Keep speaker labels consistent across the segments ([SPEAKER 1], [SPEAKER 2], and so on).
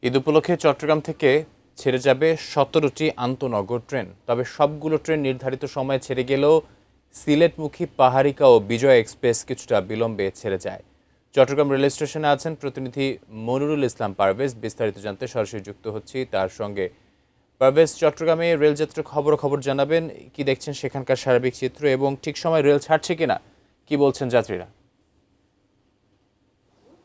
[SPEAKER 1] ঈদ উপলক্ষে চট্টগ্রাম থেকে ছেড়ে যাবে ১৭টি আন্তনগর ট্রেন। তবে সবগুলো ট্রেন নির্ধারিত সময়ে ছেড়ে গেলেও সিলেটমুখী পাহাড়িকা ও বিজয় এক্সপ্রেস কিছুটা বিলম্বে ছেড়ে যায়। চট্টগ্রাম রেল স্টেশনে আছেন প্রতিনিধি মনিরুল ইসলাম পারভেজ। বিস্তারিত জানতে সরাসরি যুক্ত হচ্ছি তার সঙ্গে। পারভেজ, চট্টগ্রামে রেলযাত্রার খবর জানাবেন। কি দেখছেন সেখানকার সার্বিক চিত্র এবং ঠিক সময় রেল ছাড়ছে কিনা, কি বলছেন যাত্রীরা?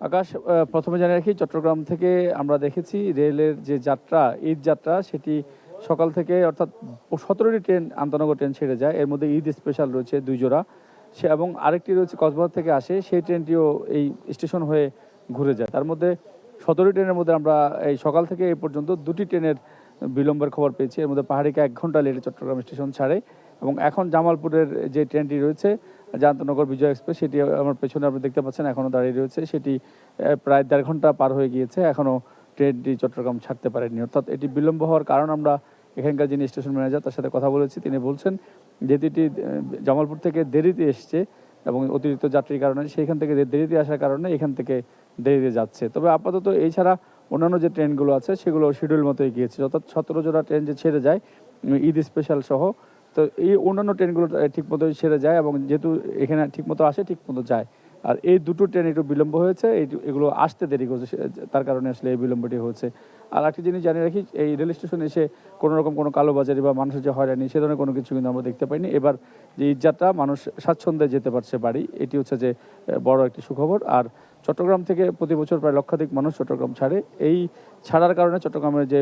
[SPEAKER 2] আকাশ, প্রথমে জানিয়ে রাখি, চট্টগ্রাম থেকে আমরা দেখেছি রেলের যে যাত্রা, ঈদ যাত্রা, সেটি সকাল থেকে অর্থাৎ 17টি ট্রেন, আন্তনগর ট্রেন ছেড়ে যায়। এর মধ্যে ঈদ স্পেশাল রয়েছে 2 জোড়া, সে এবং আরেকটি রয়েছে কক্সবাজার থেকে আসে, সেই ট্রেনটিও এই স্টেশন হয়ে ঘুরে যায়। তার মধ্যে 17টি ট্রেনের মধ্যে আমরা এই সকাল থেকে এই পর্যন্ত 2টি ট্রেনের বিলম্বের খবর পেয়েছি। এর মধ্যে পাহাড়িকা 1 ঘন্টা লেটে চট্টগ্রাম স্টেশন ছাড়ে এবং এখন জামালপুরের যে ট্রেনটি রয়েছে জান্তনগর বিজয় এক্সপ্রেস, সেটি আমার পেছনে আপনি দেখতে পাচ্ছেন এখনও দাঁড়িয়ে রয়েছে। সেটি প্রায় 1.5 ঘন্টা পার হয়ে গিয়েছে, এখনও ট্রেনটি চট্টগ্রাম ছাড়তে পারেনি। অর্থাৎ এটি বিলম্ব হওয়ার কারণ আমরা এখানকার যিনি স্টেশন ম্যানেজার তার সাথে কথা বলেছি, তিনি বলছেন যে এটি জামালপুর থেকে দেরিতে এসছে এবং অতিরিক্ত যাত্রীর কারণে, সেইখান থেকে দেরিতে আসার কারণে এখান থেকে দেরিতে যাচ্ছে। তবে আপাতত এছাড়া অন্যান্য যে ট্রেনগুলো আছে সেগুলো শিডিউল মতোই গিয়েছে। অর্থাৎ 17 জোড়া ট্রেন যে ছেড়ে যায় ঈদ স্পেশাল সহ, তো এই অন্যান্য ট্রেনগুলো ঠিকমতো ছেড়ে যায় এবং যেহেতু এখানে ঠিকমতো আসে ঠিকমতো যায়। আর এই দুটো ট্রেন একটু বিলম্ব হয়েছে, এগুলো আসতে দেরি করছে, তার কারণে আসলে এই বিলম্বটি হচ্ছে। আর একটি জিনিস জানিয়ে রাখি, এই রেল স্টেশনে এসে কোনো রকম কোনো কালোবাজারি বা মানুষের যে হয়রানি সে ধরনের কোনো কিছু কিন্তু আমরা দেখতে পাইনি। এবার যে ঈদযাত্রা, মানুষ স্বাচ্ছন্দ্যে যেতে পারছে বাড়ি, এটি হচ্ছে যে বড় একটি সুখবর। আর চট্টগ্রাম থেকে প্রতি বছর প্রায় লক্ষাধিক মানুষ চট্টগ্রাম ছাড়ে। এই ছাড়ার কারণে চট্টগ্রামের যে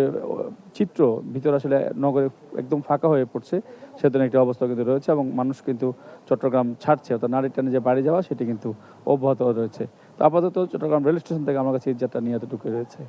[SPEAKER 2] চিত্র, ভিতর আসলে নগরে একদম ফাঁকা হয়ে পড়ছে, সে ধরনের একটি অবস্থা কিন্তু রয়েছে এবং মানুষ কিন্তু চট্টগ্রাম ছাড়ছে, অর্থাৎ নারীর টানে যে বাড়ি যাওয়া সেটি কিন্তু অব্যাহত রয়েছে। তো আপাতত চট্টগ্রাম রেল স্টেশন থেকে আমার কাছে ঈদযাত্রা নিয়ে এতটুকুই রয়েছে।